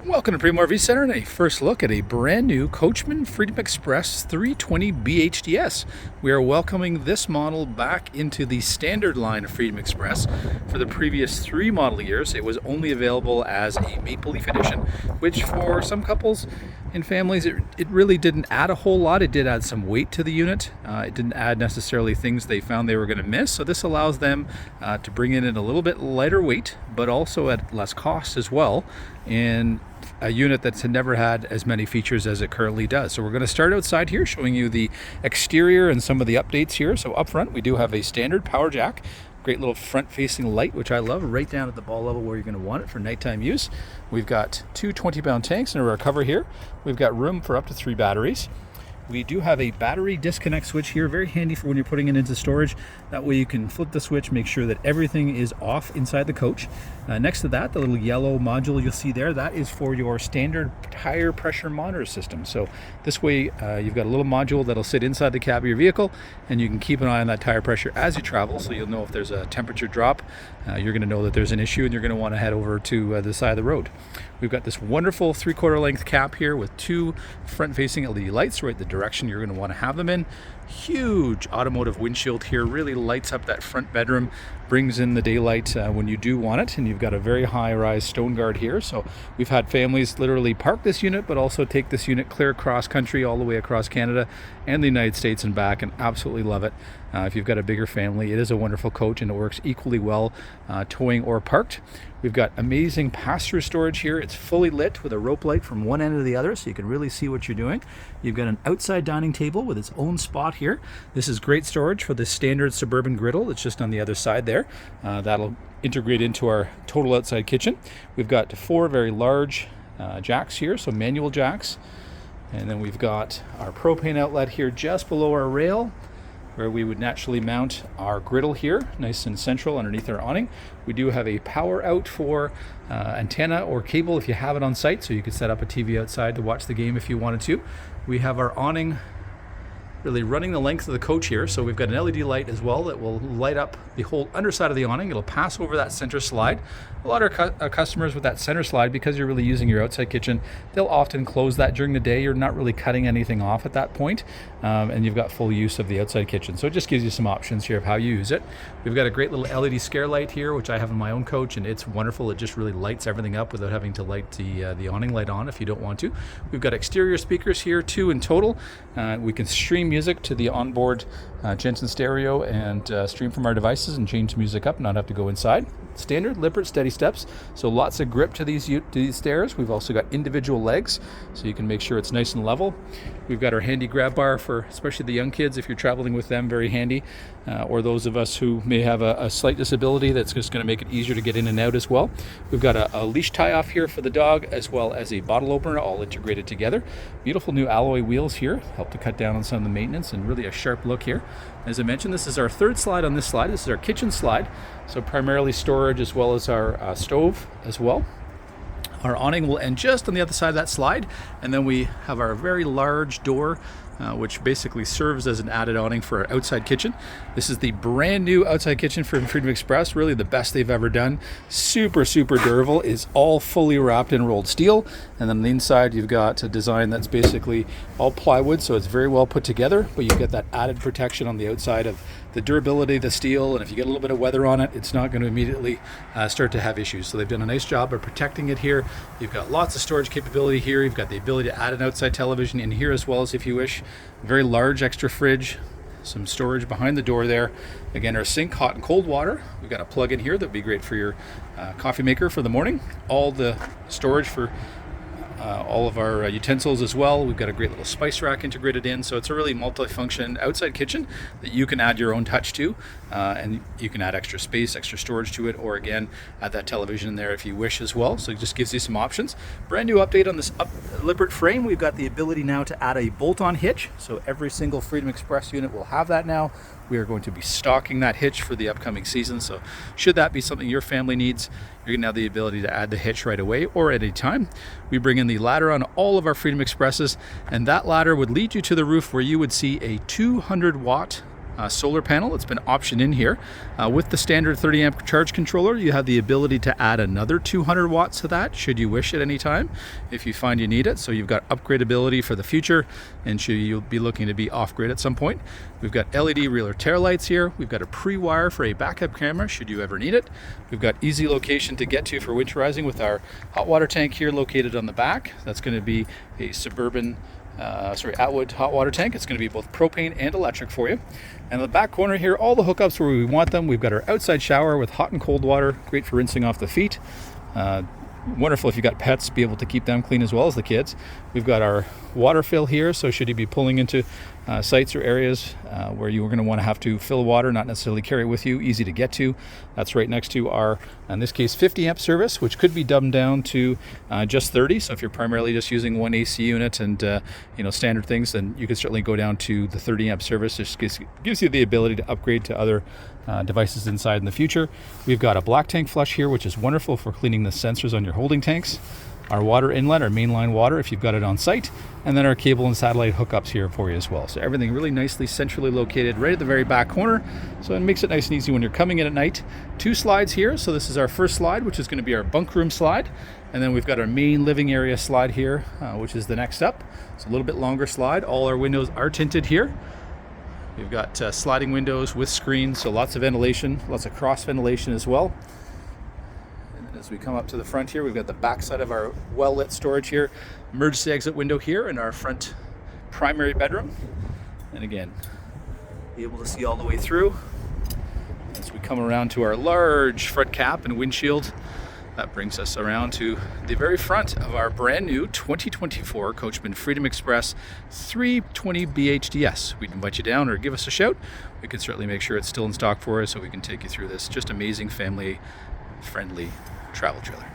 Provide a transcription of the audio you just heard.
Welcome to Primo RV Center and a first look at a brand new Coachman Freedom Express 320 BHDS. We are welcoming this model back into the standard line of Freedom Express. For the previous 3 model years, it was only available as a Maple Leaf Edition, which for some couples and families, it really didn't add a whole lot. It did add some weight to the unit. It didn't add necessarily things they found they were going to miss. So this allows them to bring it in a little bit lighter weight, but also at less cost as well. And a unit that's never had as many features as it currently does. So we're going to start outside here showing you the exterior and some of the updates here. So up front we do have a standard power jack, great little front facing light, which I love, right down at the ball level where you're going to want it for nighttime use. We've got 2 20-pound tanks under our cover here. We've got room for up to 3 batteries. We do have a battery disconnect switch here, very handy for when you're putting it into storage. That way you can flip the switch, make sure that everything is off inside the coach. Next to that, the little yellow module you'll see there, that is for your standard tire pressure monitor system. So this way you've got a little module that'll sit inside the cab of your vehicle, and you can keep an eye on that tire pressure as you travel, so you'll know if there's a temperature drop. You're going to know that there's an issue, and you're going to want to head over to the side of the road. We've got this wonderful 3/4 length cap here with 2 front-facing LED lights right the direction you're going to want to have them in. Huge automotive windshield here, really lights up that front bedroom, brings in the daylight when you do want it, and you've got a very high-rise stone guard here. So we've had families literally park this unit, but also take this unit clear across country, all the way across Canada and the United States and back, and absolutely love it. If you've got a bigger family, it is a wonderful coach, and it works equally well towing or parked. We've got amazing pass-through storage here. It's fully lit with a rope light from one end to the other, so you can really see what you're doing. You've got an outside dining table with its own spot here. This is great storage for the standard suburban griddle that's just on the other side there. That'll integrate into our total outside kitchen. We've got 4 very large jacks here, so manual jacks. And then we've got our propane outlet here just below our rail, where we would naturally mount our griddle here, nice and central underneath our awning. We do have a power out for antenna or cable if you have it on site, so you could set up a TV outside to watch the game if you wanted to. We have our awning really running the length of the coach here, so we've got an LED light as well that will light up the whole underside of the awning. It'll pass over that center slide. A lot of our customers with that center slide, because you're really using your outside kitchen, they'll often close that during the day. You're not really cutting anything off at that point, and you've got full use of the outside kitchen. So it just gives you some options here of how you use it. We've got a great little LED scare light here, which I have in my own coach, and it's wonderful. It just really lights everything up without having to light the awning light on if you don't want to. We've got exterior speakers here, 2 in total. We can stream music to the onboard Jensen stereo and stream from our devices and change music up, not have to go inside. Standard Lippert steady steps, so lots of grip to these stairs. We've also got individual legs, so you can make sure it's nice and level. We've got our handy grab bar for especially the young kids if you're traveling with them, very handy, or those of us who may have a slight disability, that's just going to make it easier to get in and out as well. We've got a leash tie off here for the dog, as well as a bottle opener, all integrated together. Beautiful new alloy wheels here, help to cut down on some of the maintenance, and really a sharp look here. As I mentioned, this is our 3rd slide on this slide. This is our kitchen slide, so primarily storage as well as our stove as well. Our awning will end just on the other side of that slide, and then we have our very large door, which basically serves as an added awning for our outside kitchen. This is the brand new outside kitchen from Freedom Express, really the best they've ever done. Super durable, is all fully wrapped in rolled steel, and then on the inside you've got a design that's basically all plywood, so it's very well put together, but you get that added protection on the outside of the durability of the steel, and if you get a little bit of weather on it, it's not going to immediately start to have issues. So they've done a nice job of protecting it here. You've got lots of storage capability here. You've got the ability to add an outside television in here as well, as if you wish. Very large extra fridge, some storage behind the door there. Again, our sink, hot and cold water. We've got a plug in here that'd be great for your coffee maker for the morning. All the storage for all of our utensils as well. We've got a great little spice rack integrated in, so it's a really multi-function outside kitchen that you can add your own touch to, and you can add extra space, extra storage to it, or again add that television in there if you wish as well. So it just gives you some options. Brand new update on this Lippert frame. We've got the ability now to add a bolt-on hitch, so every single Freedom Express unit will have that now. We are going to be stocking that hitch for the upcoming season, so should that be something your family needs, you're going to have the ability to add the hitch right away or at any time. We bring in the ladder on all of our Freedom Expresses, and that ladder would lead you to the roof where you would see a 200-watt solar panel that's been optioned in here. With the standard 30 amp charge controller, you have the ability to add another 200 watts to that should you wish at any time if you find you need it. So you've got upgradability for the future, and should you be looking to be off grid at some point. We've got LED rear tail lights here. We've got a pre-wire for a backup camera should you ever need it. We've got easy location to get to for winterizing with our hot water tank here located on the back. That's going to be a Suburban Atwood hot water tank. It's going to be both propane and electric for you. And in the back corner here, all the hookups where we want them. We've got our outside shower with hot and cold water, great for rinsing off the feet. Wonderful if you got pets, be able to keep them clean as well as the kids. We've got our water fill here, so should you be pulling into sites or areas where you are going to want to have to fill water, not necessarily carry it with you, easy to get to. That's right next to our, in this case, 50 amp service, which could be dumbed down to just 30. So if you're primarily just using one AC unit and standard things, then you could certainly go down to the 30 amp service. This gives you the ability to upgrade to other devices inside in the future. We've got a black tank flush here, which is wonderful for cleaning the sensors on your holding tanks. Our water inlet, our mainline water if you've got it on site, and then our cable and satellite hookups here for you as well. So everything really nicely centrally located right at the very back corner. So it makes it nice and easy when you're coming in at night. 2 slides here. So this is our first slide, which is going to be our bunk room slide. And then we've got our main living area slide here, which is the next up. It's a little bit longer slide. All our windows are tinted here. We've got sliding windows with screens, so lots of ventilation, lots of cross ventilation as well. As we come up to the front here, we've got the back side of our well-lit storage here, emergency exit window here in our front primary bedroom. And again, be able to see all the way through. As we come around to our large front cap and windshield, that brings us around to the very front of our brand new 2024 Coachman Freedom Express 320 BHDS. We'd invite you down or give us a shout. We can certainly make sure it's still in stock for us so we can take you through this just amazing family-friendly travel trailer.